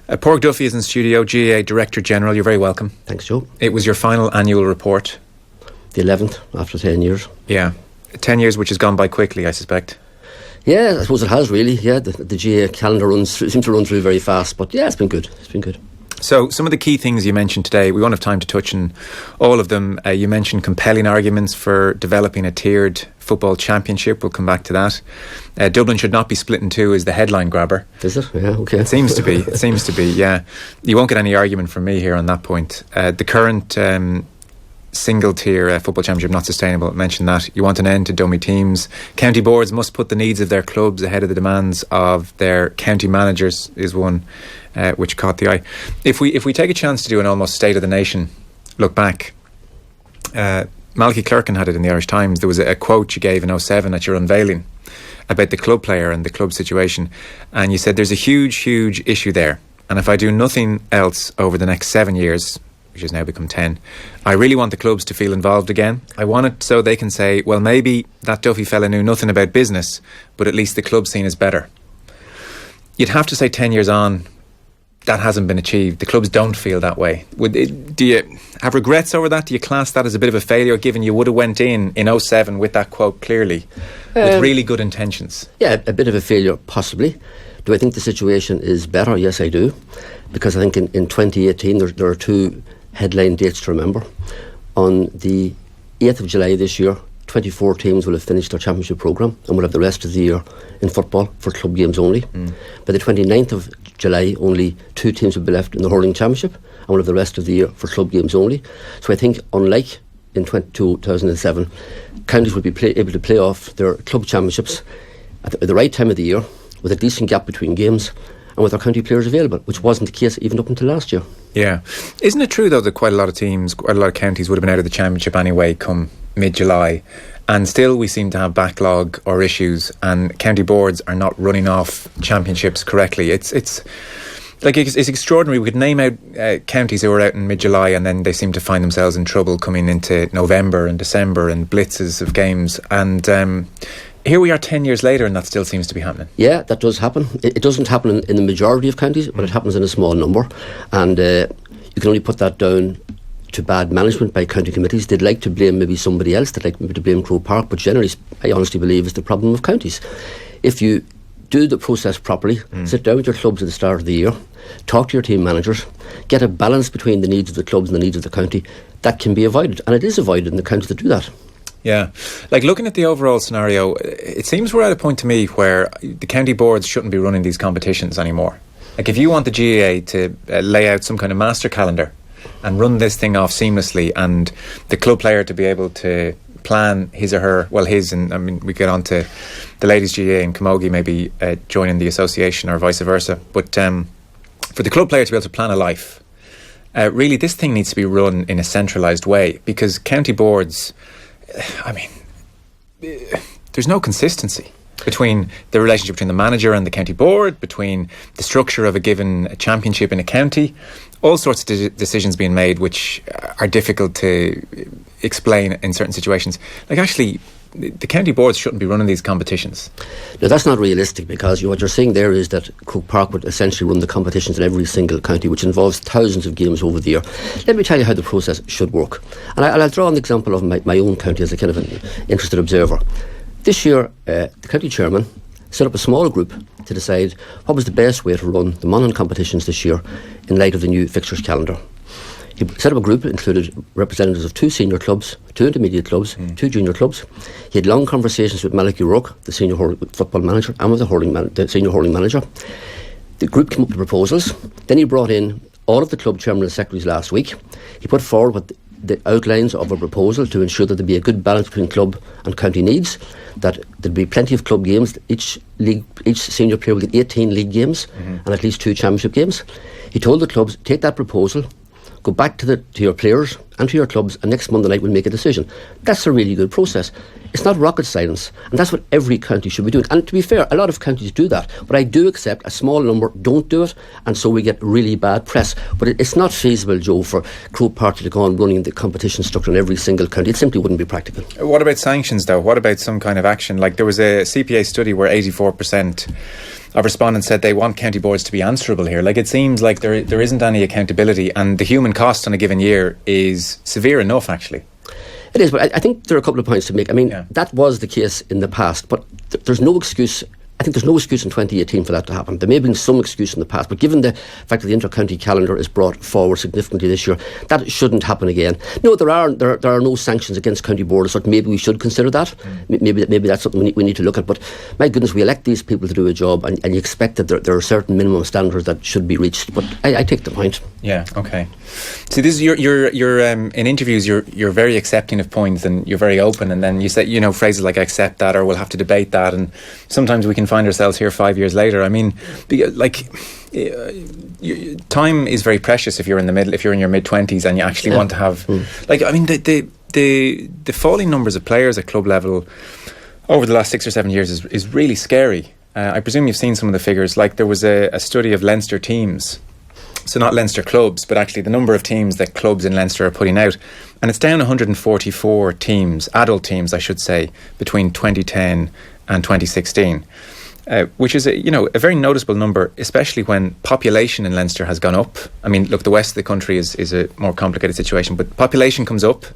Porg Duffy is in studio, GAA Director General. You're very welcome. Thanks, Joe. It was your final annual report. The 11th after 10 years. Yeah. 10 years which has gone by quickly, I suspect. Yeah, I suppose it has really. Yeah, the GAA calendar seems to run through very fast. But yeah, it's been good. It's been good. So some of the key things you mentioned today, we won't have time to touch on all of them. You mentioned compelling arguments for developing a tiered football championship. We'll come back to that. Dublin should not be split in two is the headline grabber. Is it? Yeah, okay. It seems to be. It seems to be, yeah. You won't get any argument from me here on that point. The current single tier football championship not sustainable. I mentioned that. You want an end to dummy teams. County boards must put the needs of their clubs ahead of the demands of their county managers is one which caught the eye. If we take a chance to do an almost State of the Nation look back, Malachy Clerkin had it in the Irish Times. There was a quote you gave in 2007 at your unveiling about the club player and the club situation, and you said there's a huge issue there, and if I do nothing else over the next 7 years, which has now become 10, I really want the clubs to feel involved again. I want it so they can say, well, maybe that Duffy fella knew nothing about business, but at least the club scene is better. You'd have to say 10 years on, that hasn't been achieved. The clubs don't feel that way. Do you have regrets over that? Do you class that as a bit of a failure, given you would have went in 2007 with that quote clearly, with really good intentions? Yeah, a bit of a failure, possibly. Do I think the situation is better? Yes, I do. Because I think in 2018, there are two headline dates to remember. On the 8th of July this year, 24 teams will have finished their championship programme and will have the rest of the year in football for club games only. By the 29th of July, only 2 teams will be left in the hurling championship and will have the rest of the year for club games only. So I think, unlike in 2007, counties will be able to play off their club championships at the right time of the year with a decent gap between games and with their county players available, which wasn't the case even up until last year. Yeah. Isn't it true, though, that quite a lot of teams, quite a lot of counties would have been out of the championship anyway come mid-July, and still we seem to have backlog or issues, and county boards are not running off championships correctly? It's extraordinary. We could name out counties who are out in mid-July and then they seem to find themselves in trouble coming into November and December and blitzes of games, and here we are 10 years later and that still seems to be happening. Yeah, that does happen. It doesn't happen in the majority of counties, but it happens in a small number, and you can only put that down to bad management by county committees. They'd like to blame maybe somebody else, they'd like maybe to blame Croke Park, but generally I honestly believe it's the problem of counties. If you do the process properly, sit down with your clubs at the start of the year, talk to your team managers, get a balance between the needs of the clubs and the needs of the county, that can be avoided, and it is avoided in the counties that do that. Yeah, like looking at the overall scenario, it seems we're at a point to me where the county boards shouldn't be running these competitions anymore. Like if you want the GAA to lay out some kind of master calendar and run this thing off seamlessly, and the club player to be able to plan his or her, well his, and I mean we get on to the ladies GAA and Camogie maybe joining the association or vice versa, but for the club player to be able to plan a life, really this thing needs to be run in a centralised way, because county boards, I mean, there's no consistency between the relationship between the manager and the county board, between the structure of a given championship in a county, all sorts of decisions being made which are difficult to explain in certain situations. Like actually, the county boards shouldn't be running these competitions. No, that's not realistic, because what you're saying there is that Croke Park would essentially run the competitions in every single county, which involves thousands of games over the year. Let me tell you how the process should work. And I'll draw an example of my own county as a kind of an interested observer. This year, the county chairman set up a small group to decide what was the best way to run the Monaghan competitions this year in light of the new fixtures calendar. He set up a group that included representatives of 2 senior clubs, 2 intermediate clubs, 2 junior clubs. He had long conversations with Malachy Rourke, the senior football manager, and with the senior hurling manager. The group came up with proposals. Then he brought in all of the club chairmen and secretaries last week. He put forward the outlines of a proposal to ensure that there be a good balance between club and county needs, that there'd be plenty of club games. Each senior player would get 18 league games and at least 2 championship games. He told the clubs, take that proposal, go back to your players and to your clubs, and next Monday night we'll make a decision. That's a really good process. It's not rocket science, and that's what every county should be doing. And to be fair, a lot of counties do that, but I do accept a small number don't do it, and so we get really bad press. But it's not feasible, Joe, for Croke Park to go on running the competition structure in every single county. It simply wouldn't be practical. What about sanctions, though? What about some kind of action? Like there was a CPA study where 84% of respondents said they want county boards to be answerable here. Like, it seems like there isn't any accountability, and the human cost on a given year is severe enough, actually. It is, but I think there are a couple of points to make. I mean, that was the case in the past, but there's no excuse. I think there's no excuse in 2018 for that to happen. There may have been some excuse in the past, but given the fact that the inter-county calendar is brought forward significantly this year, that shouldn't happen again. No, there are no sanctions against county boards, so maybe we should consider that. Maybe that's something we need to look at. But my goodness, we elect these people to do a job, and you expect that there are certain minimum standards that should be reached. But I take the point. Yeah. Okay. See, this is you're in interviews. You're very accepting of points, and you're very open. And then you say, phrases like "I accept that," or "We'll have to debate that." And sometimes we can find ourselves here 5 years later. I mean, time is very precious if you're in the middle, if you're in your mid-20s and you actually want to have, the falling numbers of players at club level over the last 6 or 7 years is really scary. I presume you've seen some of the figures. Like, there was a study of Leinster teams, so not Leinster clubs, but actually the number of teams that clubs in Leinster are putting out, and it's down 144 teams, adult teams I should say, between 2010 and 2016, which is a very noticeable number, especially when population in Leinster has gone up. I mean, look, the west of the country is a more complicated situation, but population comes up,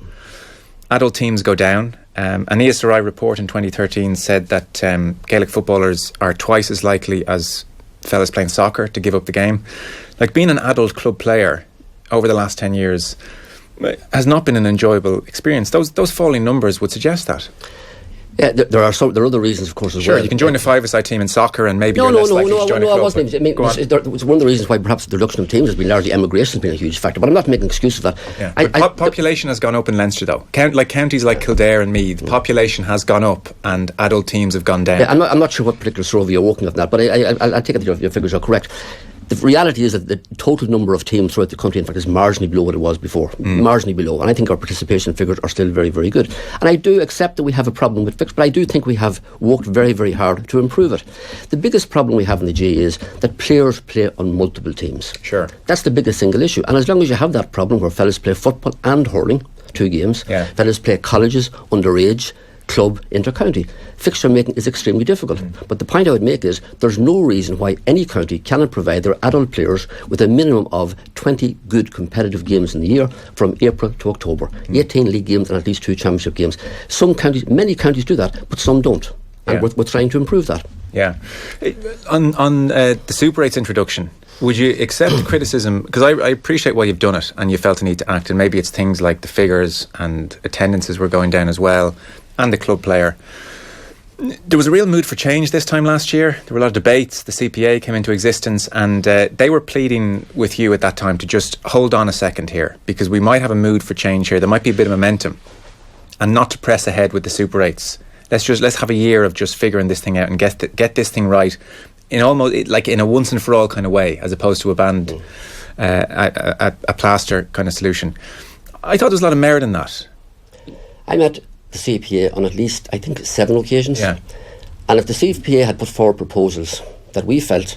adult teams go down. An ESRI report in 2013 said that Gaelic footballers are twice as likely as fellas playing soccer to give up the game. Like, being an adult club player over the last 10 years has not been an enjoyable experience. Those falling numbers would suggest that. Yeah, there are other reasons, of course, as well. Sure, you can join a five-a-side team in soccer, and maybe you're less likely to join a club. I wasn't. I mean, it's one of the reasons why perhaps the reduction of teams has been largely emigration has been a huge factor. But I'm not making an excuse of that. Yeah. Population has gone up in Leinster, though. Counties like Kildare and Meath, population has gone up, and adult teams have gone down. Yeah, I'm not sure what particular survey you're working on that, but I take it that your figures are correct. The reality is that the total number of teams throughout the country, in fact, is marginally below what it was before. Marginally below. And I think our participation figures are still very, very good. And I do accept that we have a problem with fixture, but I do think we have worked very, very hard to improve it. The biggest problem we have in the GAA is that players play on multiple teams. Sure. That's the biggest single issue. And as long as you have that problem where fellas play football and hurling, 2 games, fellas play colleges, underage, club, inter-county, fixture making is extremely difficult. But the point I would make is there's no reason why any county cannot provide their adult players with a minimum of 20 good competitive games in the year from April to October. 18 league games and at least 2 championship games. Many counties do that, but some don't. And we're trying to improve that. Yeah. On the Super 8's introduction, would you accept criticism? Because I appreciate why you've done it and you felt the need to act, and maybe it's things like the figures and attendances were going down as well, and the club player. There was a real mood for change this time last year. There were a lot of debates. The CPA came into existence, and they were pleading with you at that time to just hold on a second here, because we might have a mood for change here. There might be a bit of momentum, and not to press ahead with the Super 8s. Let's have a year of just figuring this thing out and get this thing right in almost like in a once and for all kind of way, as opposed to a plaster kind of solution. I thought there was a lot of merit in that. I met the CPA on at least, I think, 7 occasions. Yeah. And if the CPA had put forward proposals that we felt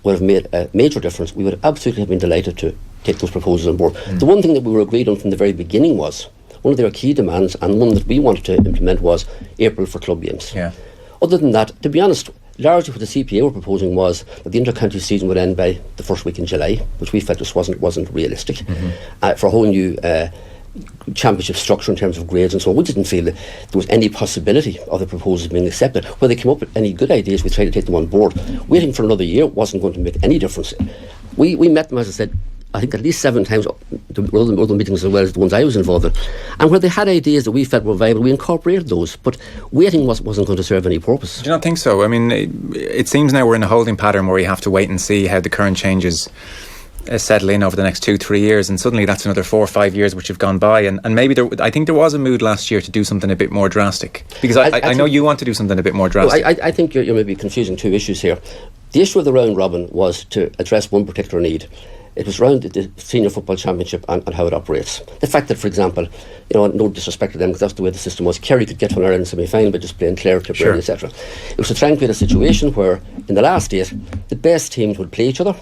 would have made a major difference, we would absolutely have been delighted to take those proposals on board. The one thing that we were agreed on from the very beginning was, one of their key demands, and one that we wanted to implement, was April for club games. Yeah. Other than that, to be honest, largely what the CPA were proposing was that the inter-county season would end by the first week in July, which we felt just wasn't realistic. For a whole new championship structure in terms of grades and so on, we didn't feel that there was any possibility of the proposals being accepted. When they came up with any good ideas, we tried to take them on board. Waiting for another year wasn't going to make any difference. We met them, as I said, I think at least 7 times, other meetings as well as the ones I was involved in, and where they had ideas that we felt were viable, we incorporated those, but waiting wasn't going to serve any purpose. Do you not think so? I mean, it seems now we're in a holding pattern where we have to wait and see how the current changes settle in over the next 2-3 years, and suddenly that's another 4 or 5 years which have gone by, and maybe I think there was a mood last year to do something a bit more drastic, because I know you want to do something a bit more drastic. No, I think you're maybe confusing 2 issues here. The issue of the round robin was to address one particular need. It was around the Senior Football Championship and how it operates. The fact that, for example, no disrespect to them, because that's the way the system was, Kerry could get to an Ireland semi-final by just playing Clare, Tipperary, etc. It was to try and create a situation where, in the last 8, the best teams would play each other,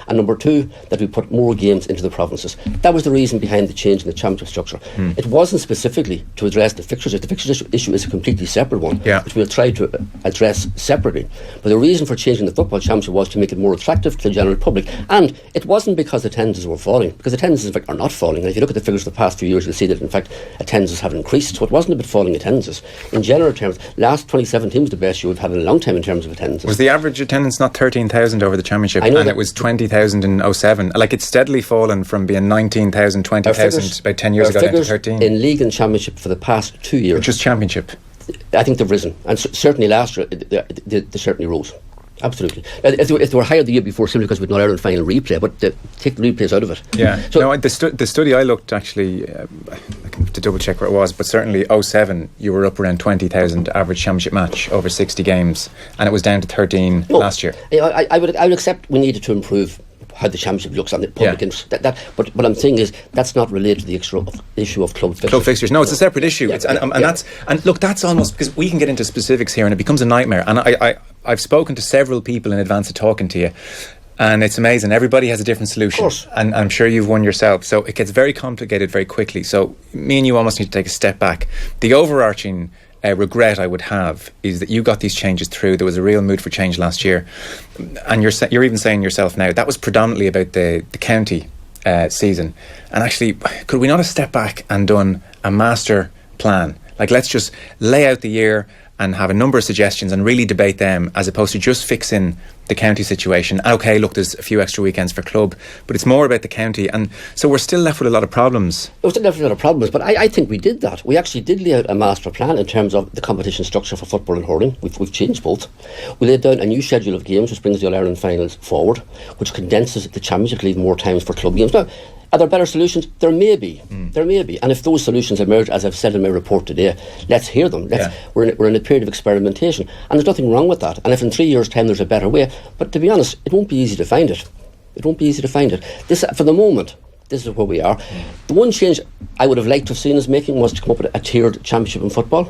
And number two, that we put more games into the provinces. That was the reason behind the change in the championship structure. It wasn't specifically to address the fixtures. The fixtures issue is a completely separate one, which we'll try to address separately. But the reason for changing the football championship was to make it more attractive to the general public. And it wasn't because attendances were falling, because attendances in fact are not falling. And if you look at the figures of the past few years, you'll see that in fact attendances have increased. So it wasn't about falling attendances. In general terms, last 2017 was the best year we've had in a long time in terms of attendances. Was the average attendance not 13,000 over the championship? And it was 20,000 in 07. Like, it's steadily fallen from being 19,000, 20,000 about 10 years ago down to 13. In league and championship for the past 2 years. Just championship? I think they've risen. And certainly last year, they certainly rose. Absolutely. If they were higher the year before, simply because we'd not Ireland final replay, but take the replays out of it. Yeah. So, no, the study I looked, actually, I have to double check where it was, but certainly 07, you were up around 20,000 average championship match over 60 games, and it was down to 13 last year. I would accept we needed to improve how the championship looks on the public interest. But what I'm saying is that's not related to the issue of club fixtures. Club fixtures. No, it's a separate issue. That's almost, because we can get into specifics here and it becomes a nightmare. And I've spoken to several people in advance of talking to you, and it's amazing. Everybody has a different solution, and I'm sure you've one yourself. So it gets very complicated very quickly. So me and you almost need to take a step back. The overarching regret I would have is that you got these changes through. There was a real mood for change last year, and you're even saying yourself now that was predominantly about the county season. And actually, could we not have stepped back and done a master plan? Like, let's just lay out the year and have a number of suggestions and really debate them, as opposed to just fixing the county situation. Okay, look, there's a few extra weekends for club, but it's more about the county. And so we're still left with a lot of problems. We're still left with a lot of problems, but I think we did that. We actually did lay out a master plan in terms of the competition structure for football and hurling. We've changed both. We laid down a new schedule of games, which brings the All-Ireland finals forward, which condenses the championship to leave more times for club games. Now, are there better solutions? There may be. There may be. And if those solutions emerge, as I've said in my report today, let's hear them. We're in a period of experimentation. And there's nothing wrong with that. And if in 3 years' time there's a better way, but to be honest, it won't be easy to find it. It won't be easy to find it. This, for the moment, this is where we are. The one change I would have liked to have seen us making was to come up with a tiered championship in football.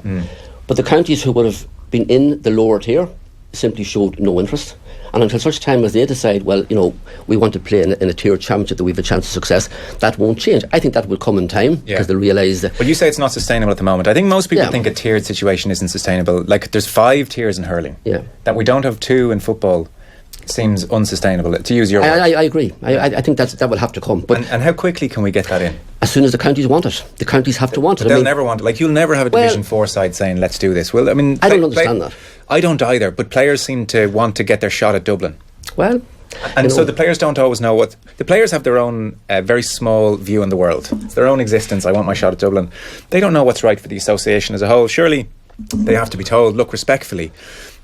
But the counties who would have been in the lower tier simply showed no interest. And until such time as they decide, well, we want to play in a tiered championship that we have a chance of success, that won't change. I think that will come in time, because they'll realise that... Well, you say it's not sustainable at the moment. I think most people think a tiered situation isn't sustainable. Like, there's 5 tiers in hurling. That we don't have 2 in football seems unsustainable, to use your word. I agree. I think that will have to come. But and how quickly can we get that in? As soon as the counties want it. The counties have to want it. They'll never want it. Like, you'll never have a Division 4 side saying, let's do this. Well, I mean... I don't understand that. I don't either, but players seem to want to get their shot at Dublin. Well... And so the players don't always know what... The players have their own very small view on the world. It's their own existence. I want my shot at Dublin. They don't know what's right for the association as a whole. Surely they have to be told, look, respectfully,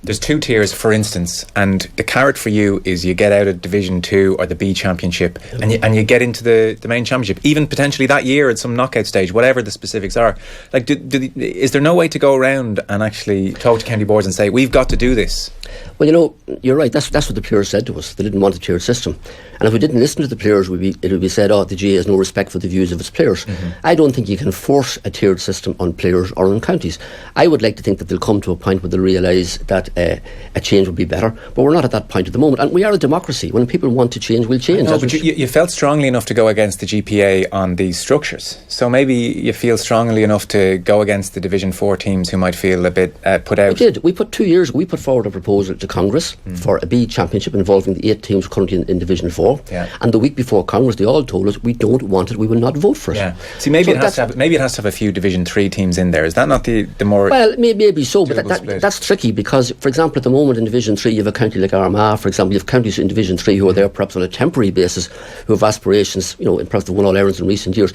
there's 2 tiers, for instance, and the carrot for you is you get out of Division 2 or the B Championship, and you get into the main championship, even potentially that year at some knockout stage, whatever the specifics are. Like, is there no way to go around and actually talk to county boards and say, we've got to do this? Well, you're right. That's what the players said to us. They didn't want a tiered system. And if we didn't listen to the players, it would be said, the GAA has no respect for the views of its players. I don't think you can force a tiered system on players or on counties. I would like to think that they'll come to a point where they'll realise that a change would be better. But we're not at that point at the moment. And we are a democracy. When people want to change, we'll change. No, but you felt strongly enough to go against the GPA on these structures. So maybe you feel strongly enough to go against the Division 4 teams who might feel a bit put out. We did. We put 2 years ago, we put forward a proposal to Congress for a B Championship involving the 8 teams currently in Division 4. And the week before Congress, they all told us, we don't want it, we will not vote for it. See, maybe it has to have a few Division 3 teams in there. Is that not the more... Well, maybe so, but that's tricky, because, for example, at the moment in Division 3, you have a county like Armagh, for example. You have counties in Division 3 who are there perhaps on a temporary basis, who have aspirations, and perhaps they've won All-Irelands in recent years.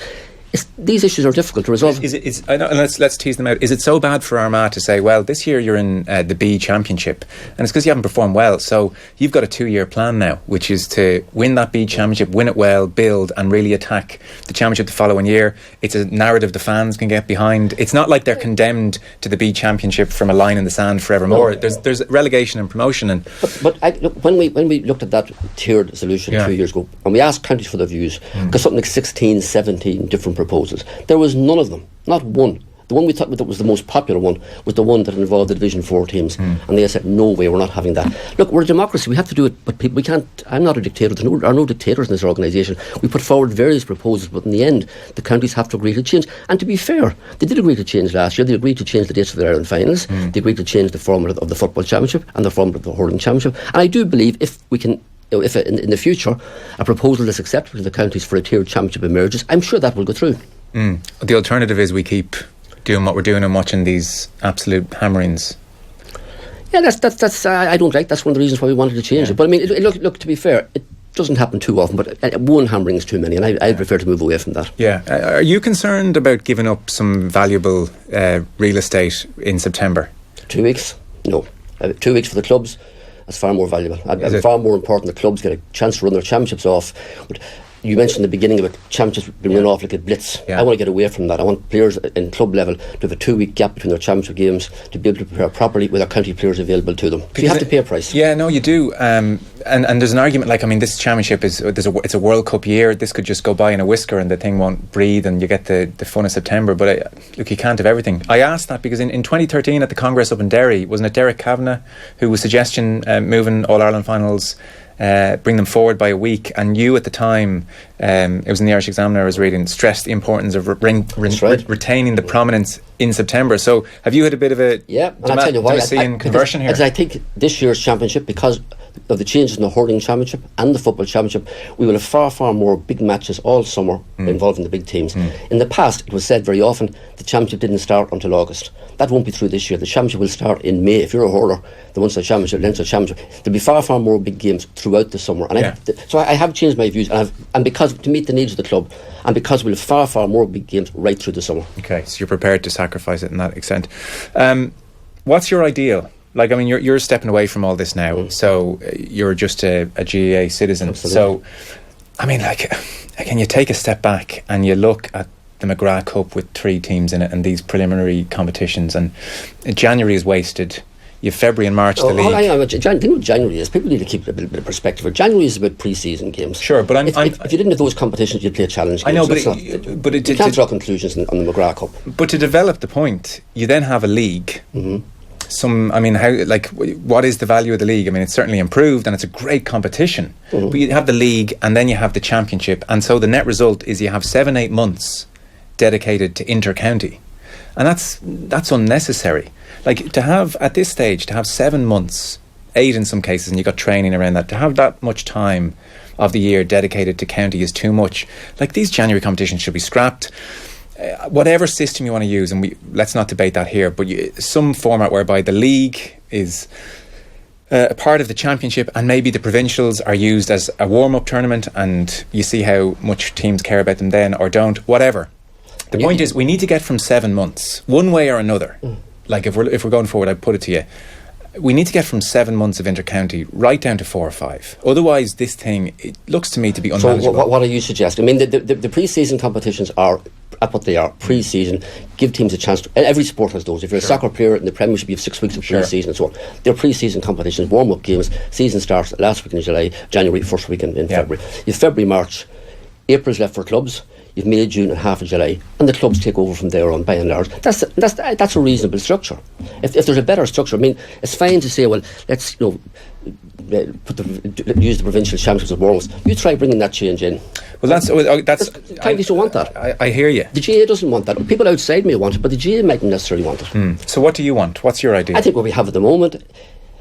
These issues are difficult to resolve. I know, and let's tease them out. Is it so bad for Armagh to say, well, this year you're in the B Championship, and it's because you haven't performed well, so you've got a 2-year plan now, which is to win that B Championship, win it well, build, and really attack the Championship the following year. It's a narrative the fans can get behind. It's not like they're condemned to the B Championship from a line in the sand forevermore. No. There's relegation and promotion. But when we looked at that tiered solution 2 years ago, and we asked counties for their views, because something like 16, 17 different proposals. There was none of them, not one, The one we thought that was the most popular one was the one that involved the Division 4 teams. And they said, no way, we're not having that. Look, we're a democracy, we have to do it, but we can't. I'm not a dictator. There are no dictators in this organisation. We put forward various proposals, but in the end, the counties have to agree to change. And to be fair, they did agree to change last year. They agreed to change the dates of the Ireland finals. They agreed to change the format of the Football Championship and the format of the Hurling Championship. And I do believe if we can, if in the future a proposal is acceptable to the counties for a tiered championship emerges, I'm sure that will go through. The alternative is we keep doing what we're doing and watching these absolute hammerings. Yeah, that's I don't like. That's one of the reasons why we wanted to change it. But I mean, look. To be fair, it doesn't happen too often. But one hammering is too many, and I prefer to move away from that. Yeah. Are you concerned about giving up some valuable real estate in September? 2 weeks? No. 2 weeks for the clubs. That's far more valuable. And far more important. The clubs get a chance to run their championships off. But you mentioned in the beginning about championships being run off like a blitz. I want to get away from that. I want players in club level to have a 2 week gap between their championship games to be able to prepare properly with our county players available to them. So you have to pay a price. Yeah, no, you do. And there's an argument, like, I mean, this championship it's a World Cup year. This could just go by in a whisker and the thing won't breathe and you get the fun of September. But look, you can't have everything. I asked that because in 2013 at the Congress up in Derry, wasn't it Derek Kavanagh who was suggesting moving All-Ireland finals, bring them forward by a week, and you at the time, it was in the Irish Examiner I was reading, stressed the importance of retaining the prominence in September. So have you had a bit of a and I'll tell you why, conversion here? Because I think this year's championship, because of the changes in the hurling championship and the football championship, we will have far more big matches all summer involving the big teams. In the past, it was said very often the championship didn't start until August. That won't be true this year. The championship will start in May. If you're a hurler, the Munster Championship, Leinster Championship, there'll be far more big games throughout the summer. And so I have changed my views, and because to meet the needs of the club, and because we'll have far more big games right through the summer. Okay, so you're prepared to sacrifice it in that extent. What's your ideal? Like, I mean, you're stepping away from all this now, so you're just a GAA citizen. Absolutely. So, I mean, like, can you take a step back and you look at the McGrath Cup with 3 teams in it and these preliminary competitions, and January is wasted. You have February and March the league. The thing with January is people need to keep a bit of perspective. January is about pre-season games. Sure, but if you didn't have those competitions, you'd play a challenge game. I know, but you can't draw conclusions on the McGrath Cup. But to develop the point, you then have a league. What is the value of the league? I mean, it's certainly improved and it's a great competition. But you have the league and then you have the championship, and so the net result is you have 7-8 months dedicated to inter-county, and that's unnecessary. Like, to have at this stage to have 7 months, 8 in some cases, and you got training around that, to have that much time of the year dedicated to county is too much. Like, these January competitions should be scrapped. Whatever system you want to use, and let's not debate that here, but some format whereby the league is a part of the championship and maybe the provincials are used as a warm-up tournament and you see how much teams care about them then or don't, whatever. The point is, we need to get from 7 months, one way or another. Like, if we're going forward, I'd put it to you, we need to get from 7 months of inter-county right down to 4 or 5. Otherwise, this thing, it looks to me to be unmanageable. So what are you suggesting? I mean, the pre-season competitions are at what they are, pre-season. Give teams a chance to, every sport has those. If you're a soccer player in the Premiership, you have 6 weeks of pre-season and so on. They're pre-season competitions, warm-up games. Season starts last week in July, January, first week in February. You have February, March, April's left for clubs. You've May, June and half of July, and the clubs take over from there on, by and large. That's a reasonable structure. If there's a better structure, I mean, it's fine to say, well, let's use the provincial championships as warm-ups. You try bringing that change in. Well, that's counties don't want that. I hear you. The GAA doesn't want that. People outside may want it, but the GAA mightn't necessarily want it. So what do you want? What's your idea? I think what we have at the moment,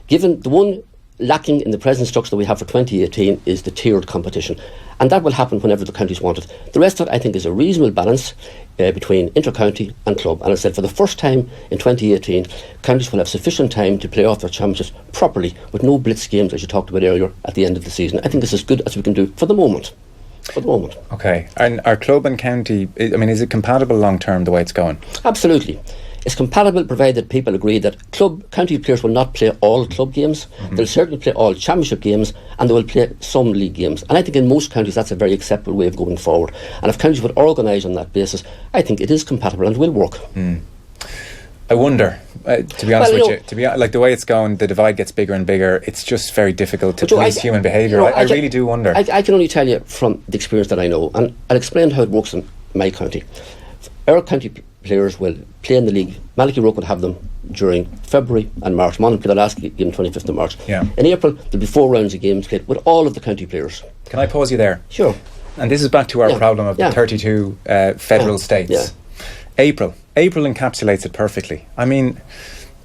given the one lacking in the present structure that we have for 2018 is the tiered competition, and that will happen whenever the counties want it. The rest of it, I think, is a reasonable balance between inter-county and club, and I said for the first time in 2018 counties will have sufficient time to play off their championships properly with no blitz games, as you talked about earlier, at the end of the season. I think this is as good as we can do for the moment. Okay. And our club and county, I mean, is it compatible long term the way it's going? Absolutely. It's compatible provided people agree that county players will not play all club games. They'll certainly play all championship games, and they will play some league games. And I think in most counties that's a very acceptable way of going forward. And if counties would organise on that basis, I think it is compatible and will work. I wonder, to be honest with you, like the way it's going, the divide gets bigger and bigger. It's just very difficult to police human behaviour. I really do wonder. I can only tell you from the experience that I know, and I'll explain how it works in my county. Our county players will play in the league. Malachy Rook would have them during February and March. Monaghan play the last game 25th of March. Yeah. In April, there'll be 4 rounds of games played with all of the county players. Can I pause you there? Sure. And this is back to our problem of the 32 federal states. Yeah. April encapsulates it perfectly. I mean,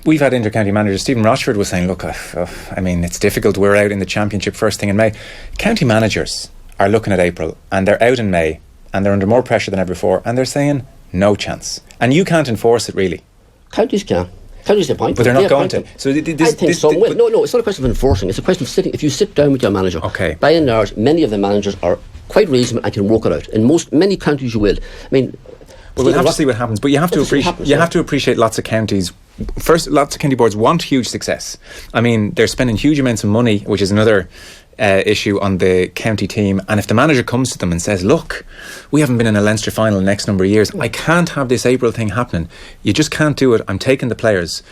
we've had inter-county managers. Stephen Rochford was saying, look, I mean, it's difficult. We're out in the championship first thing in May. County managers are looking at April and they're out in May and they're under more pressure than ever before and they're saying, no chance. And you can't enforce it, really. Counties can. Counties appoint. But they're not going to. So I think some will. No, it's not a question of enforcing. It's a question of sitting. If you sit down with your manager, by and large, many of the managers are quite reasonable and can work it out. In many counties you will. I mean, we'll have to see what happens. But you have to appreciate lots of counties. First, lots of county boards want huge success. I mean, they're spending huge amounts of money, which is another issue on the county team. And if the manager comes to them and says, look, we haven't been in a Leinster final the next number of years, I can't have this April thing happening. You just can't do it. I'm taking the players.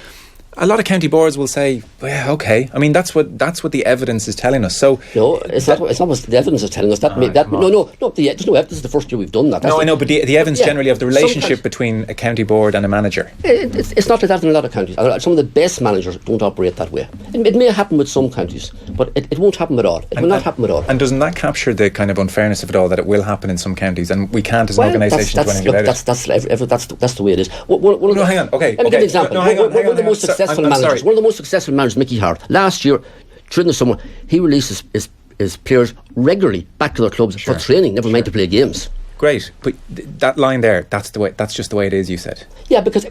A lot of county boards will say, well, yeah, okay. I mean, that's what the evidence is telling us. So no, it's not what the evidence is telling us. There's no evidence. This is the first year we've done that. I know, but the evidence generally of the relationship between a county board and a manager. It's not like that in a lot of counties. Some of the best managers don't operate that way. It may happen with some counties, but it won't happen at all. It will not happen at all. And doesn't that capture the kind of unfairness of it all, that it will happen in some counties and we can't as an organisation do anything about it? That's the way it is. Hang on. Okay. Let me give an example. One of the most successful managers, Mickey Hart, last year during the summer, he released his players regularly back to their clubs for training, never mind to play games. Great, but that line there, that's just the way it is, you said. Yeah, because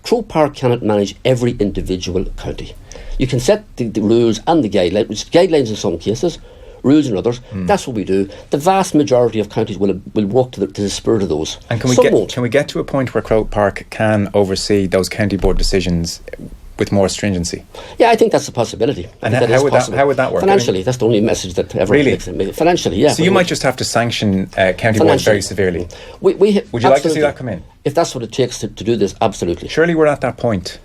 Croke Park cannot manage every individual county. You can set the rules and the guidelines in some cases, rules in others. That's what we do. The vast majority of counties will walk to the spirit of those. And can we get to a point where Croke Park can oversee those county board decisions with more stringency? Yeah, I think that's a possibility. And how would that work? Financially, that's the only message that everyone makes. Financially, yeah. So you might just have to sanction county boards very severely. Would you like to see that come in? If that's what it takes to do this, absolutely. Surely we're at that point.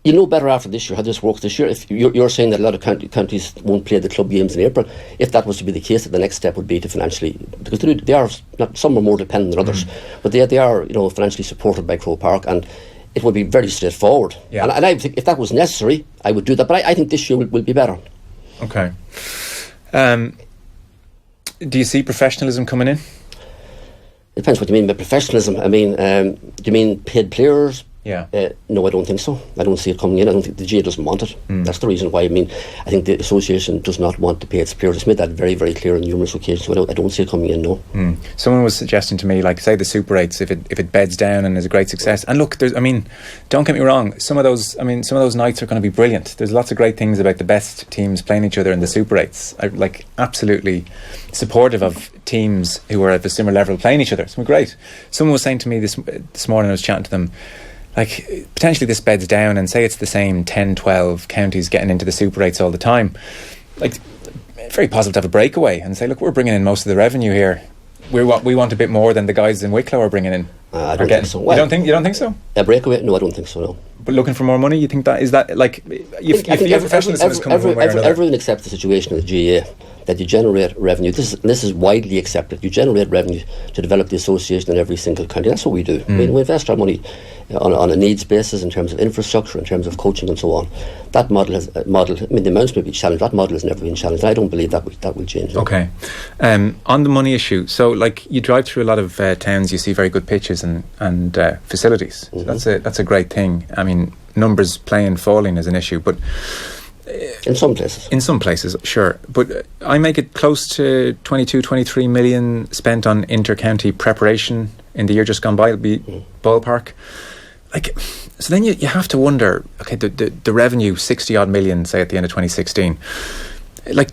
You know better after this year how this works this year. If you're saying that a lot of counties won't play the club games in April, if that was to be the case, the next step would be to financially, because they are not, some are more dependent than others, but they are financially supported by Croke Park, and it would be very straightforward. Yeah. And I think if that was necessary, I would do that. But I think this year will be better. Okay. Do you see professionalism coming in? It depends what you mean by professionalism. I mean, do you mean paid players? Yeah. No, I don't think so. I don't see it coming in. I don't think the GAA doesn't want it. That's the reason why. I mean, I think the association does not want to pay its players. It's made that very, very clear on numerous occasions. So I don't see it coming in. No. Someone was suggesting to me, like, say the Super 8s, if it beds down and is a great success. And look, don't get me wrong. Some of those nights are going to be brilliant. There's lots of great things about the best teams playing each other in the Super 8s. I'm absolutely supportive of teams who are at the similar level playing each other. It's great. Someone was saying to me this morning, I was chatting to them, like, potentially this beds down and say it's the same 10, 12 counties getting into the Super 8s all the time. Like, very possible to have a breakaway and say, look, we're bringing in most of the revenue here. We want a bit more than the guys in Wicklow are bringing in. I don't think so. Well, you don't think so? A breakaway? No, I don't think so, no. But looking for more money, you think that, is that, like, you feel professionalism is coming from one way or another? Everyone accepts the situation of the GAA, that you generate revenue. This is widely accepted. You generate revenue to develop the association in every single county. That's what we do. I mean, we invest our money on a needs basis in terms of infrastructure, in terms of coaching and so on. That model the amounts may be challenged. That model has never been challenged. I don't believe that will change. Okay. On the money issue, so like you drive through a lot of towns, you see very good pitches and facilities. So that's a great thing. I mean, numbers playing falling is an issue, but in some places, sure, but I make it close to 22-23 million spent on inter-county preparation in the year just gone by. It'll be ballpark. Like, so then you have to wonder, okay, the revenue 60 odd million, say at the end of 2016, like,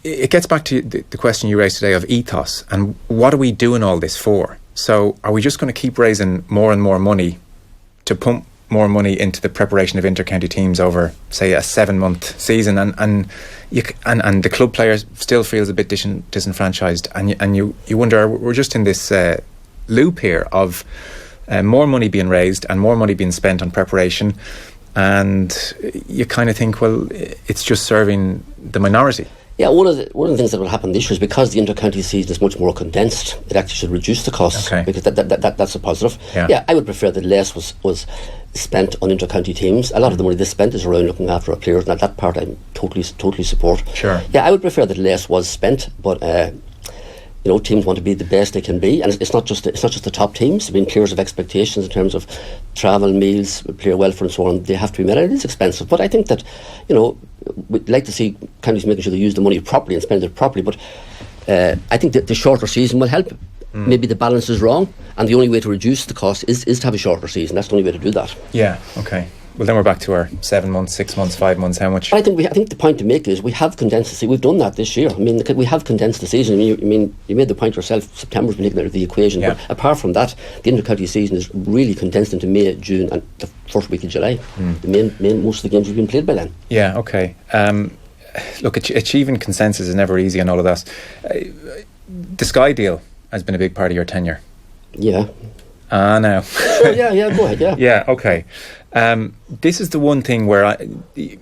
it gets back to the question you raised today of ethos and what are we doing all this for? So are we just going to keep raising more and more money to pump more money into the preparation of inter-county teams over, say, a 7-month season, and the club player still feels a bit disenfranchised, and you wonder, we're just in this loop here of more money being raised and more money being spent on preparation, and you kind of think, well, it's just serving the minority. Yeah, one of the things that will happen this year is because the inter-county season is much more condensed, it actually should reduce the costs, because that's a positive. Yeah, I would prefer that less was spent on inter-county teams. A lot of the money they spent is around looking after our players, and that part I totally support. Sure. Yeah, I would prefer that less was spent, but teams want to be the best they can be, and it's not just the top teams. I mean, players have expectations in terms of travel, meals, player welfare, and so on. They have to be met. It is expensive, but I think that we'd like to see counties making sure they use the money properly and spend it properly. But I think that the shorter season will help. Maybe the balance is wrong, and the only way to reduce the cost is to have a shorter season. That's the only way to do that. Yeah. Okay. Well, then we're back to our 7 months, 6 months, 5 months. How much? I think the point to make is we have condensed the season. We've done that this year. I mean, we have condensed the season. You made the point yourself. September's been taken out of the equation. Yeah. But apart from that, the inter-county season is really condensed into May, June, and the first week of July. The main most of the games have been played by then. Yeah. Okay. Look, achieving consensus is never easy on all of that. The Sky deal has been a big part of your tenure. Yeah. No. Sure, yeah, go ahead, yeah. Yeah, okay. This is the one thing where the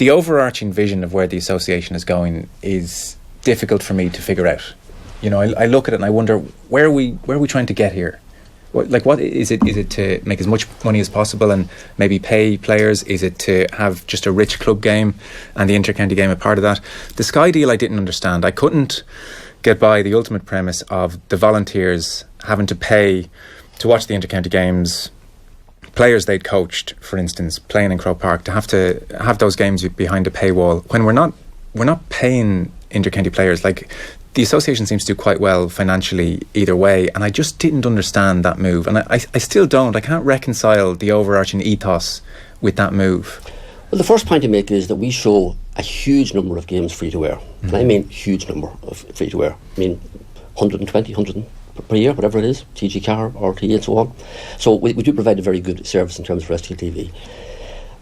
overarching vision of where the association is going is difficult for me to figure out. I look at it and I wonder, where are we trying to get here? What is it? Is it to make as much money as possible and maybe pay players? Is it to have just a rich club game and the inter-county game a part of that? The Sky deal I didn't understand. I couldn't get by the ultimate premise of the volunteers having to pay to watch the inter-county games, players they'd coached, for instance, playing in Croke Park, to have those games behind a paywall when we're not paying inter-county players. Like, the association seems to do quite well financially either way, and I just didn't understand that move, and I still don't. I can't reconcile the overarching ethos with that move. Well, the first point to make is that we show a huge number of games free to air. And I mean huge number of free to air. I mean 100 per year, whatever it is, TG Car, RT and so on. So we do provide a very good service in terms of terrestrial TV.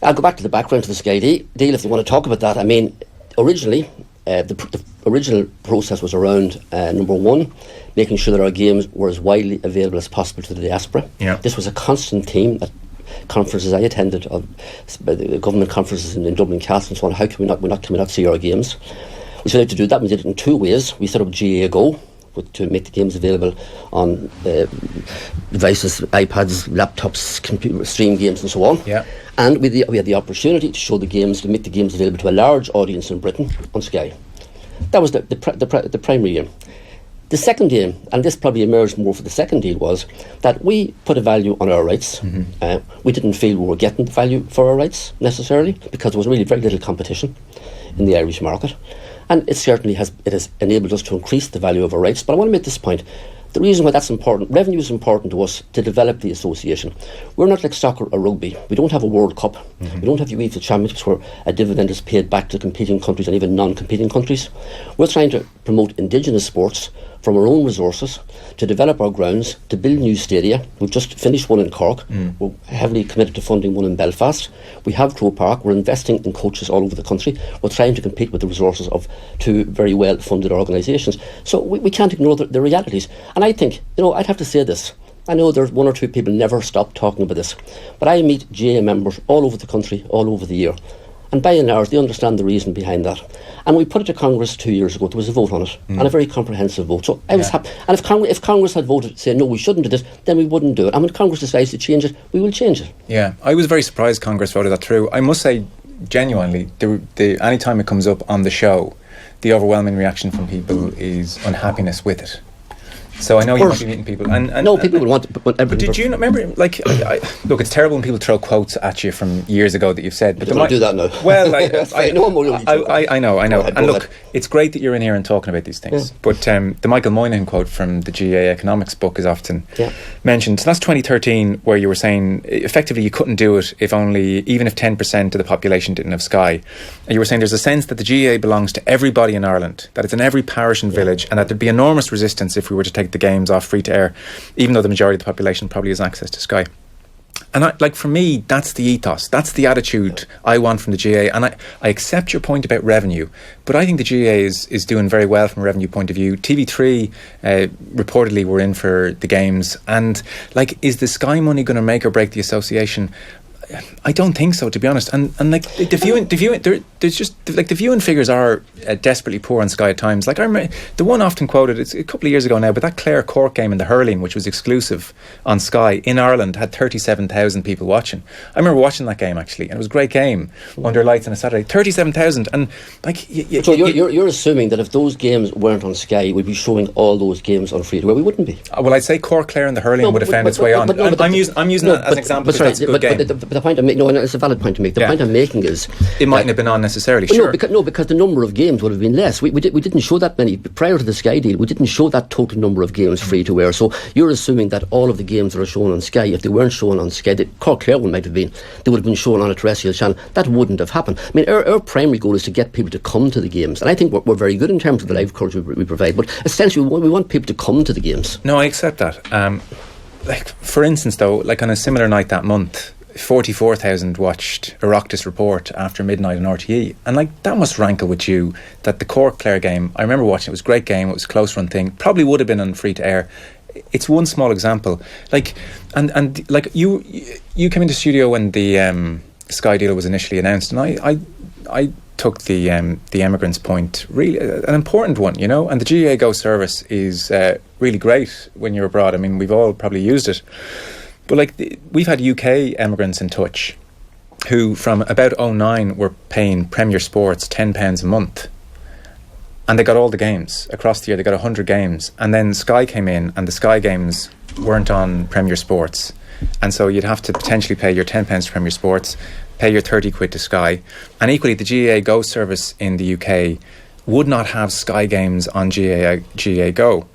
I'll go back to the background to the Sky deal if you want to talk about that. I mean, originally the original process was around number one, making sure that our games were as widely available as possible to the diaspora. Yeah. This was a constant theme at conferences I attended, the government conferences in Dublin Castle and so on. How can we not see our games? We set out to do that. We did it in two ways. We set up GAA Go to make the games available on devices, iPads, laptops, computer stream games and so on. Yeah. And we had the opportunity to show the games, to make the games available to a large audience in Britain on Sky. That was the primary aim. The second aim, and this probably emerged more for the second deal, was that we put a value on our rights. We didn't feel we were getting the value for our rights necessarily, because there was really very little competition in the Irish market. And it certainly has enabled us to increase the value of our rights. But I want to make this point. The reason why that's important, revenue is important to us to develop the association. We're not like soccer or rugby. We don't have a World Cup. We don't have UEFA Championships where a dividend is paid back to competing countries and even non-competing countries. We're trying to promote indigenous sports from our own resources, to develop our grounds, to build new stadia. We've just finished one in Cork. We're heavily committed to funding one in Belfast. We have Croke Park. We're investing in coaches all over the country. We're trying to compete with the resources of two very well funded organisations. So we can't ignore the realities. And I think, I'd have to say this. I know there's one or two people never stop talking about this, but I meet GAA members all over the country, all over the year. And by and large, they understand the reason behind that. And we put it to Congress 2 years ago. There was a vote on it, and a very comprehensive vote. So I was happy. And if Congress had voted saying, no, we shouldn't do this, then we wouldn't do it. And when Congress decides to change it, we will change it. Yeah, I was very surprised Congress voted that through. I must say, genuinely, any time it comes up on the show, the overwhelming reaction from people is unhappiness with it. So I know you might be meeting people, and no, people would want everything. But did you remember? Like, look, it's terrible when people throw quotes at you from years ago that you've said. But they don't do that now. Well, I know. And look, it's great that you're in here and talking about these things. Yeah. But the Michael Moynihan quote from the GAA economics book is often mentioned. So that's 2013, where you were saying effectively you couldn't do it even if 10% of the population didn't have Sky. And you were saying there's a sense that the GAA belongs to everybody in Ireland, that it's in every parish and village, and that there'd be enormous resistance if we were to take the games off free to air, even though the majority of the population probably has access to Sky. And for me, that's the ethos, that's the attitude I want from the GAA. And I accept your point about revenue, but I think the GAA is doing very well from a revenue point of view. TV3 reportedly were in for the games, and is the Sky money going to make or break the association? I don't think so, to be honest. And like the viewing, there's just like the viewing figures are desperately poor on Sky at times. Like I remember the one often quoted, it's a couple of years ago now, but that Clare Cork game in the hurling, which was exclusive on Sky in Ireland, had 37,000 people watching. I remember watching that game actually, and it was a great game under lights on a Saturday. 37,000, and like. So you're assuming that if those games weren't on Sky, we'd be showing all those games on free to air. We wouldn't be. Well, I'd say Cork Clare in the hurling would have found its way on. I'm using that as an example. But the point I'm making, and it's a valid point to make. The point I'm making is it mightn't have been on necessarily. Sure. Because the number of games would have been less. We didn't show that many prior to the Sky deal. We didn't show that total number of games free to air. So you're assuming that all of the games that are shown on Sky, if they weren't shown on Sky, the Cork Clare one might have been, they would have been shown on a terrestrial channel. That wouldn't have happened. I mean, our primary goal is to get people to come to the games, and I think we're very good in terms of the live coverage we provide. But essentially, we want people to come to the games. No, I accept that. Like for instance, though, like on a similar night that month, 44,000 watched Oireachtas Report after midnight on RTE, and like that must rankle with you that the Cork Clare game, I remember watching it, was a great game, it was a close run thing, probably would have been on free to air. It's one small example. Like and like you came into studio when the Sky deal was initially announced, and I took the emigrants point, really an important one, you know, and the GAA Go service is really great when you're abroad. I mean, we've all probably used it, but like we've had UK emigrants in touch who from about 2009 were paying Premier Sports £10 a month, and they got all the games across the year. They got 100 games, and then Sky came in and the Sky games weren't on Premier Sports, and so you'd have to potentially pay your £10 to Premier Sports, pay your 30 quid to Sky, and equally the GAA Go service in the UK would not have Sky games on GAA Go.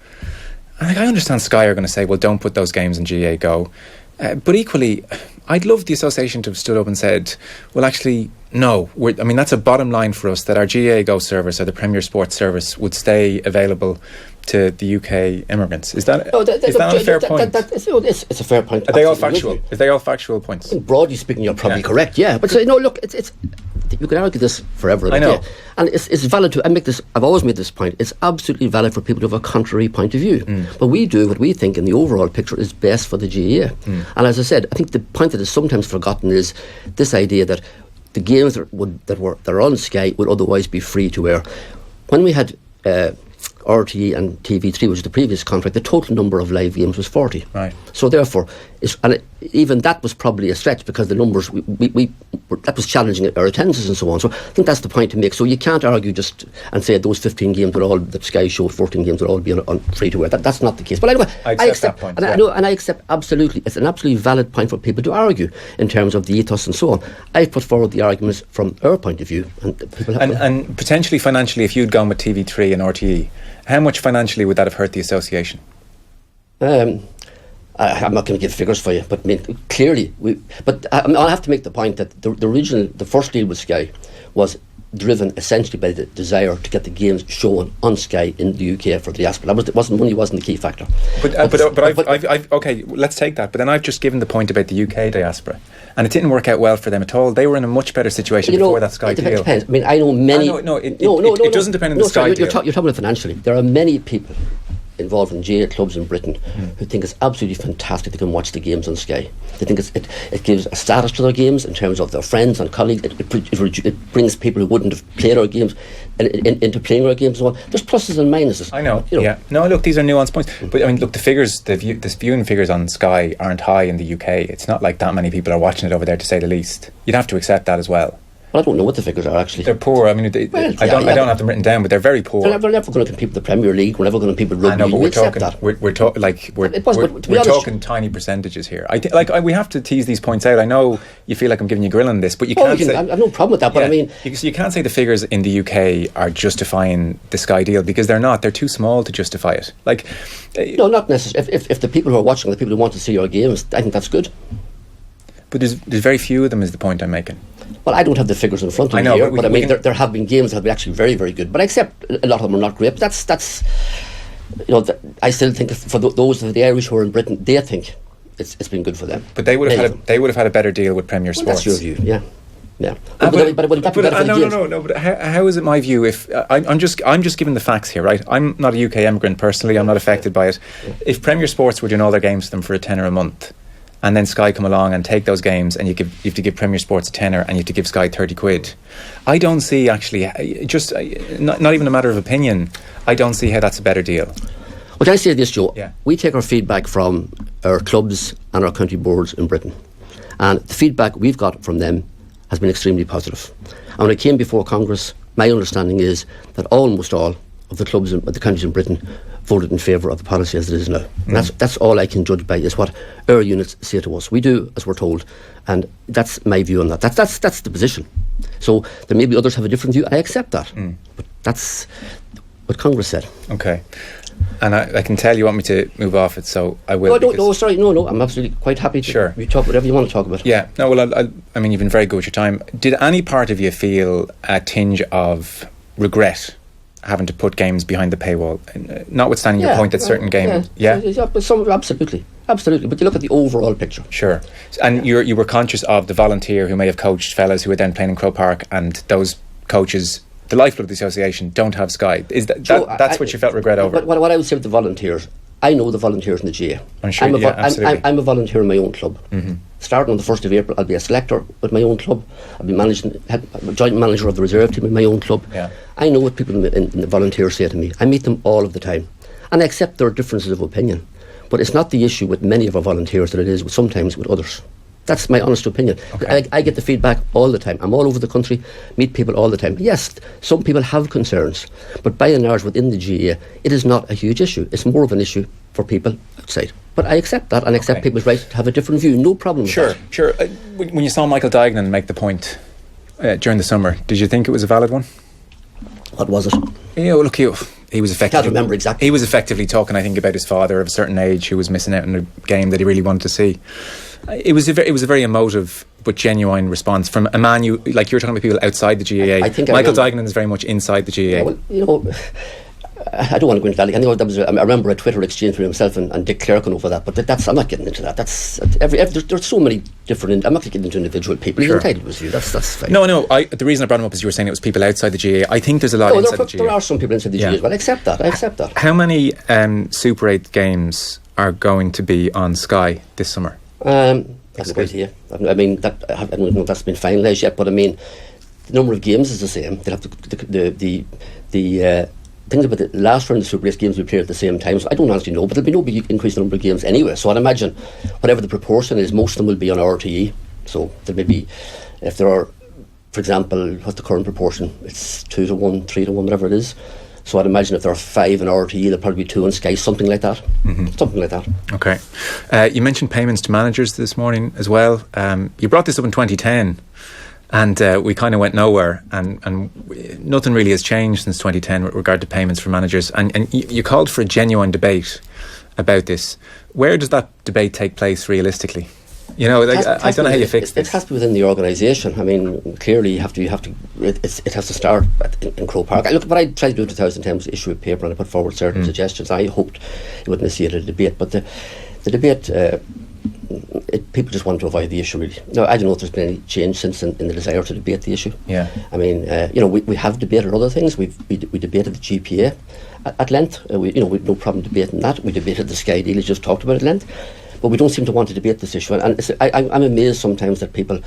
And like, I understand Sky are going to say, well, don't put those games on GAA Go, but equally I'd love the association to have stood up and said, well, actually no, I mean that's a bottom line for us, that our GAA Go service or the Premier Sports service would stay available to the UK immigrants. Is that a fair point? It's a fair point. Are they all factual? Are they all factual points? Broadly speaking, you're probably correct. Yeah, but look, it's you can argue this forever. I know, and it's valid to. I've always made this point. It's absolutely valid for people to have a contrary point of view. But we do what we think in the overall picture is best for the GAA. And as I said, I think the point that is sometimes forgotten is this idea that the games that are on Sky would otherwise be free to air. When we had RTE and TV3, which was the previous contract, the total number of live games was 40. Right. So therefore, even that was probably a stretch, because the numbers, that was challenging our attendances and so on. So I think that's the point to make. So you can't argue just and say those 15 games would all, that Sky showed, 14 games would all be on free to air. That's not the case. But anyway, I accept that point. And I accept absolutely, it's an absolutely valid point for people to argue in terms of the ethos and so on. I've put forward the arguments from our point of view, and people have and potentially financially, if you'd gone with TV3 and RTE, how much financially would that have hurt the association? I'm not going to give figures for you, but I mean, clearly, I'll have to make the point that the first deal with Sky was driven essentially by the desire to get the games shown on Sky in the UK for the diaspora. Money wasn't the key factor. But I've okay, let's take that. But then I've just given the point about the UK diaspora, and it didn't work out well for them at all. They were in a much better situation before that Sky deal. It depends. I mean, I know many. It doesn't depend on the Sky deal. You're talking about financially. There are many people involved in GAA clubs in Britain who think it's absolutely fantastic they can watch the games on Sky. They think it gives a status to their games in terms of their friends and colleagues. It brings people who wouldn't have played our games into playing our games and so on. There's pluses and minuses. I know. Yeah. No, look, these are nuanced points. But I mean, look, the figures, the viewing figures on Sky aren't high in the UK. It's not like that many people are watching it over there, to say the least. You'd have to accept that as well. Well, I don't know what the figures are actually. They're poor. I mean, I don't have them written down, but they're very poor. They're never going to compete with the Premier League. We're never going to compete with rugby. I know, but we're talking tiny percentages here. I think we have to tease these points out. I know you feel like I'm giving you grill on this, but you can't say. I have no problem with that. But I mean, you can't say the figures in the UK are justifying the Sky deal, because they're not. They're too small to justify it. No, not necessarily. If the people who are watching, the people who want to see your games, I think that's good. But there's very few of them, is the point I'm making. Well, I don't have the figures in front of me here, but I mean, there have been games that have been actually very, very good. But I accept a lot of them are not great. But that's I still think for those of the Irish who are in Britain, they think it's been good for them. But they would have had a better deal with Premier Sports. That's your view, yeah. But how is it my view? If I'm just giving the facts here, right? I'm not a UK immigrant personally. I'm not affected by it. If Premier Sports were doing all their games for them for a tenner a month, and then Sky come along and take those games, and you have to give Premier Sports a tenner, and you have to give Sky 30 quid. I don't see, actually, just not even a matter of opinion, I don't see how that's a better deal. Well, can I say this, Joe? Yeah. We take our feedback from our clubs and our county boards in Britain, and the feedback we've got from them has been extremely positive. And when I came before Congress, my understanding is that almost all of the clubs in the counties in Britain voted in favour of the policy as it is now. And that's all I can judge by, is what our units say to us. We do as we're told, and that's my view on that. That's the position. So there may be others have a different view. I accept that, but that's what Congress said. Okay. And I can tell you want me to move off it, so I will. No, I'm absolutely quite happy to you talk whatever you want to talk about. Yeah, no, well, I mean, you've been very good with your time. Did any part of you feel a tinge of regret having to put games behind the paywall, notwithstanding your point that certain games... But some, absolutely. But you look at the overall picture. Sure. And you were conscious of the volunteer who may have coached fellas who were then playing in Croke Park, and those coaches, the lifeblood of the association, don't have Sky. Is that's what you felt regret over? But what I would say with the volunteers, I know the volunteers in the GAA. I'm sure, absolutely. I'm a volunteer in my own club. Mm-hmm. Starting on the 1st of April, I'll be a selector with my own club. I'll be joint manager of the reserve team in my own club. Yeah. I know what people in the volunteers say to me. I meet them all of the time. And I accept their differences of opinion. But it's not the issue with many of our volunteers that it is sometimes with others. That's my honest opinion. Okay. I get the feedback all the time. I'm all over the country, meet people all the time. Yes, some people have concerns, but by and large within the GAA, it is not a huge issue. It's more of an issue for people outside. But I accept that and accept people's right to have a different view. No problem with that. Sure. When you saw Michael Dignan make the point during the summer, did you think it was a valid one? What was it? Look, he was effectively... I can't remember exactly. He was effectively talking, I think, about his father of a certain age who was missing out on a game that he really wanted to see. It was a very emotive but genuine response from a man like you're talking about people outside the GAA. Michael Dignan is very much inside the GAA. Yeah, well, I don't want to go into that. I know that was. I remember a Twitter exchange between himself and Dick Clerkin over that. But I'm not getting into that. There's so many different. I'm not getting into individual people. He's entitled to his view. That's fine. No. The reason I brought him up is you were saying it was people outside the GAA. I think there's a lot inside the GAA. There are some people inside the GAA as well. I accept that. How many Super 8 games are going to be on Sky this summer? That's a good idea. I mean, I don't know if that's been finalised yet, but I mean, the number of games is the same. They'll have the things about the last round of the Super 8 games we played at the same time, so I don't honestly know, but there'll be no big increase in the number of games anyway. So I'd imagine whatever the proportion is, most of them will be on RTE. So there may be, if there are, for example, what's the current proportion? It's 2-1, 3-1, whatever it is. So I'd imagine if there are 5 in RTE, there'll probably be 2 on Sky, something like that. Mm-hmm. Something like that. Okay. You mentioned payments to managers this morning as well. You brought this up in 2010. And we kind of went nowhere, and nothing really has changed since 2010 with regard to payments for managers. And you called for a genuine debate about this. Where does that debate take place realistically? I don't know how you fix this. It has to be within the organisation. I mean, clearly it has to start in Croke Park. Look, what I tried to do in 2010 was issue a paper, and I put forward certain suggestions. I hoped it would initiate a debate, but the debate... people just want to avoid the issue, really. No, I don't know if there's been any change since in the desire to debate the issue. Yeah. I mean, we have debated other things. We debated the GPA at length. We've no problem debating that. We debated the Sky deal, as just talked about at length. But we don't seem to want to debate this issue. And I'm amazed sometimes that people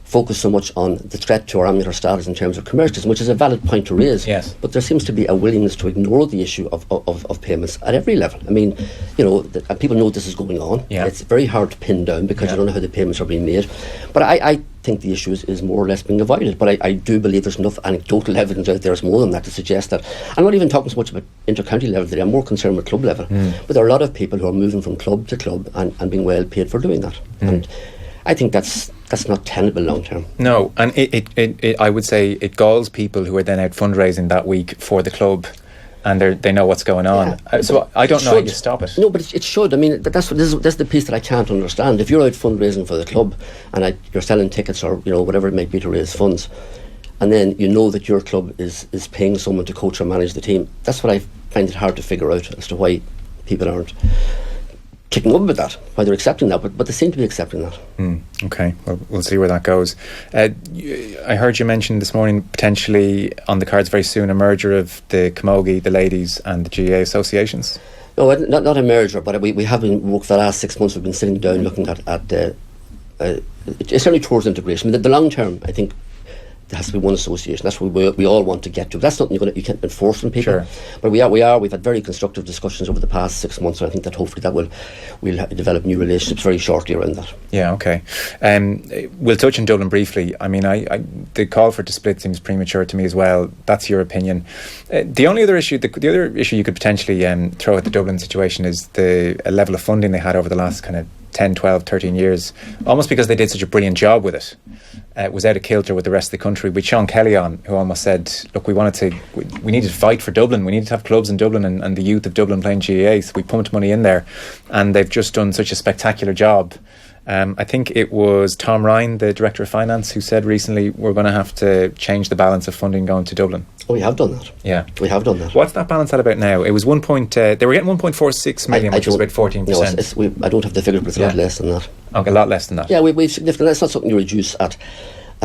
focus so much on the threat to our amateur status in terms of commercialism, which is a valid point to raise. Yes. But there seems to be a willingness to ignore the issue of payments at every level. I mean, and people know this is going on. Yeah. It's very hard to pin down because you don't know how the payments are being made. But I think the issue is more or less being avoided. But I do believe there's enough anecdotal evidence out there, more than that, to suggest that. I'm not even talking so much about inter-county level today. I'm more concerned with club level. But there are a lot of people who are moving from club to club and being well paid for doing that. And I think that's not tenable long term. No, and it I would say it galls people who are then out fundraising that week for the club, and they know what's going on. So I don't know how you stop it. No, but it should. I mean, that's the piece that I can't understand. If you're out fundraising for the club and you're selling tickets or whatever it might be to raise funds, and then you know that your club is paying someone to coach or manage the team, that's what I find it hard to figure out as to why people aren't kicking up with that, why they're accepting that, but they seem to be accepting that. Okay, well, we'll see where that goes. I heard you mention this morning potentially on the cards very soon a merger of the Camogie, the ladies and the GAA associations. No, not a merger, but we have been, for the last 6 months, we've been sitting down looking at it's certainly towards integration. I mean, the long term, I think, there has to be one association. That's what we all want to get to. That's something you can't enforce on people. Sure. But we've had very constructive discussions over the past 6 months, and I think that hopefully that we'll develop new relationships very shortly around that. Yeah, okay. We'll touch on Dublin briefly. I mean, the call for it to split seems premature to me as well. That's your opinion. The other issue you could potentially throw at the Dublin situation is the level of funding they had over the last kind of 10, 12, 13 years, almost because they did such a brilliant job with it. It was out of kilter with the rest of the country, with Sean Kelly on, who almost said, look, we needed to fight for Dublin, we needed to have clubs in Dublin and the youth of Dublin playing GAA, so we pumped money in there, and they've just done such a spectacular job. I think it was Tom Ryan, the Director of Finance, who said recently we're going to have to change the balance of funding going to Dublin. Oh, we have done that. Yeah. We have done that. What's that balance at about now? It was they were getting 1.46 million, which is about 14%. No, I don't have the figure, but it's a lot less than that. Okay, a lot less than that. Yeah, we've significantly. That's not something you reduce at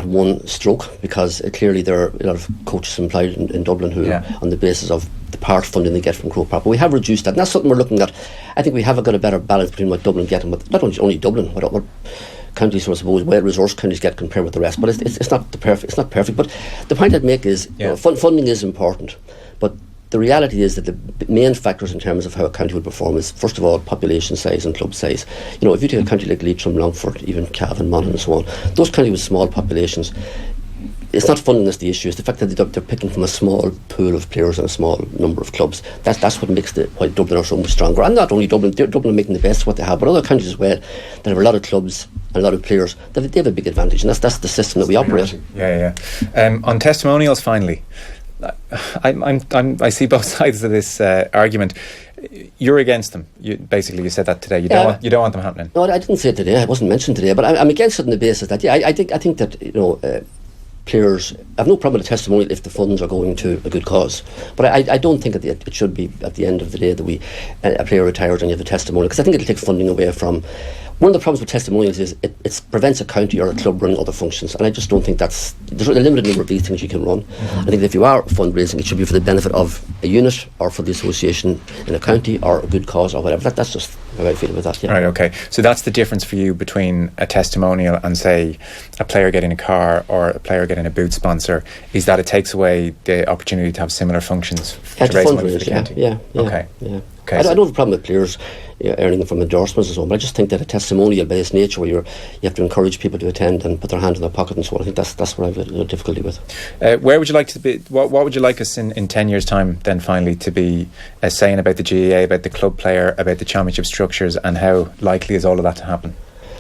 one stroke, because clearly there are a lot of coaches employed in Dublin who, on the basis of the part funding they get from Croke Park. But we have reduced that, and that's something we're looking at. I think we have got a better balance between what Dublin get and not only Dublin, what counties, I suppose, well-resourced counties get compared with the rest. But it's not perfect. It's not perfect. But the point I'd make is funding is important, but the reality is that the main factors in terms of how a county would perform is, first of all, population size and club size. If you take a county like Leitrim, Longford, even Cavan, Monaghan and so on, those counties with small populations, it's not funding that's the issue. It's the fact that they're picking from a small pool of players and a small number of clubs. That's what makes why Dublin are so much stronger. And not only Dublin are making the best of what they have, but other counties as well that have a lot of clubs and a lot of players. They have a big advantage, and that's the system that we operate. Yeah. On testimonials, finally, I see both sides of this argument. You're against them. You said that today. You don't want them happening. No, I didn't say it today. It wasn't mentioned today. But I'm against it on the basis that I think that players have no problem with a testimonial if the funds are going to a good cause. But I don't think it should be at the end of the day that a player retires and you have a testimonial, because I think it'll take funding away from. One of the problems with testimonials is it prevents a county or a club running other functions, and I just don't think there's a limited number of these things you can run. I think that if you are fundraising, it should be for the benefit of a unit or for the association in a county or a good cause or whatever. That's just how I feel about that. Yeah. Right, okay. So that's the difference for you between a testimonial and, say, a player getting a car or a player getting a boot sponsor, is that it takes away the opportunity to have similar functions to raise money for the county. Yeah. Okay. I don't have a problem with players earning from endorsements and so on, but I just think that a testimonial by its nature, where you have to encourage people to attend and put their hand in their pocket and so on, I think that's what I have a little difficulty with. Where would you like to be? What would you like us in 10 years' time then finally to be saying about the GAA, about the club player, about the championship structures, and how likely is all of that to happen?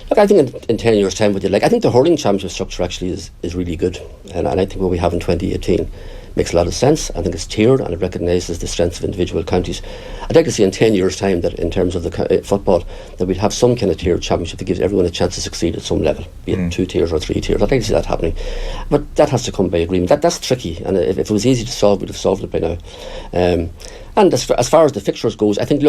Look, I think in 10 years' time, I think the hurling championship structure actually is really good, and I think what we have in 2018 makes a lot of sense. I think it's tiered and it recognises the strengths of individual counties. I'd like to see in 10 years' time that in terms of the football, that we'd have some kind of tiered championship that gives everyone a chance to succeed at some level, be it 2 tiers or 3 tiers. I'd like to see that happening. But that has to come by agreement. That's tricky, and if it was easy to solve, we'd have solved it by now. And as far as the fixtures goes, I think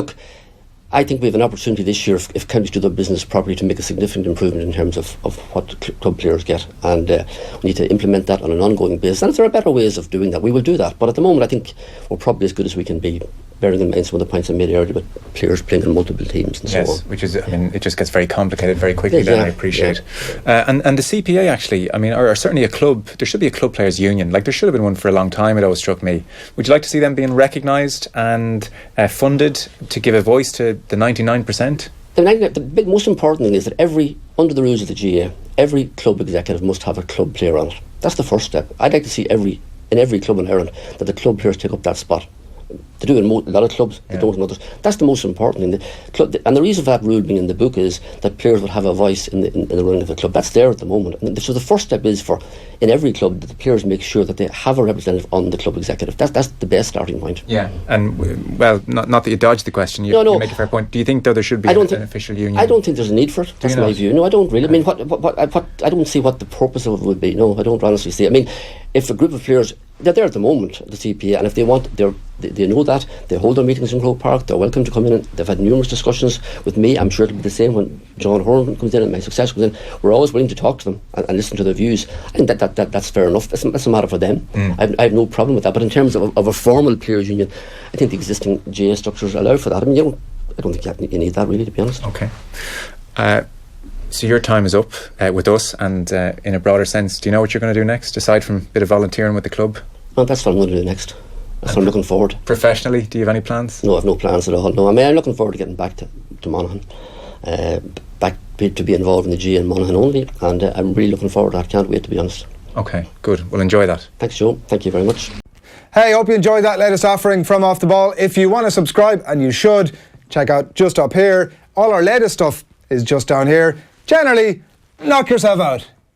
we have an opportunity this year, if counties do their business properly, to make a significant improvement in terms of what club players get, and we need to implement that on an ongoing basis. And if there are better ways of doing that, we will do that. But at the moment, I think we're probably as good as we can be, bearing in mind some of the points I made earlier about players playing in multiple teams and so on. Which is, it just gets very complicated very quickly. Then I appreciate. And the CPA actually, or certainly a club. There should be a club players union. Like there should have been one for a long time. It always struck me. Would you like to see them being recognised and funded to give a voice to the 99%? The most important thing is that under the rules of the GAA, every club executive must have a club player on it. That's the first step. I'd like to see in every club in Ireland that the club players take up that spot. They do in a lot of clubs, they don't in others. That's the most important thing. And the reason for that rule being in the book is that players will have a voice in the running of the club. That's there at the moment. And so the first step is in every club that the players make sure that they have a representative on the club executive. That's the best starting point. Yeah, and well, not that you dodged the question. You make a fair point. Do you think though there should be an official union? I don't think there's a need for it. That's my view. No, I don't really. I mean, what I don't see what the purpose of it would be. No, I don't honestly see. I mean, if a group of players They're there at the moment, the CPA, and if they want, they know that. They hold their meetings in Croke Park. They're welcome to come in. They've had numerous discussions with me. I'm sure it'll be the same when John Horan comes in and my successor comes in. We're always willing to talk to them and listen to their views. I think that's fair enough. That's a matter for them. I have no problem with that. But in terms of a formal players' union, I think the existing GAA structures allow for that. I mean, I don't think you need that, really, to be honest. Okay. So your time is up with us, and in a broader sense, do you know what you're going to do next, aside from a bit of volunteering with the club? Well, that's what I'm going to do next. That's what I'm looking forward. Professionally, do you have any plans? No, I have no plans at all. No, I mean, I'm looking forward to getting back to Monaghan, back to be involved in the GAA in Monaghan only, and I'm really looking forward to that. Can't wait, to be honest. Okay, good. Well, enjoy that. Thanks, Joe. Thank you very much. Hey, hope you enjoyed that latest offering from Off the Ball. If you want to subscribe, and you should, check out just up here. All our latest stuff is just down here. Generally, knock yourself out.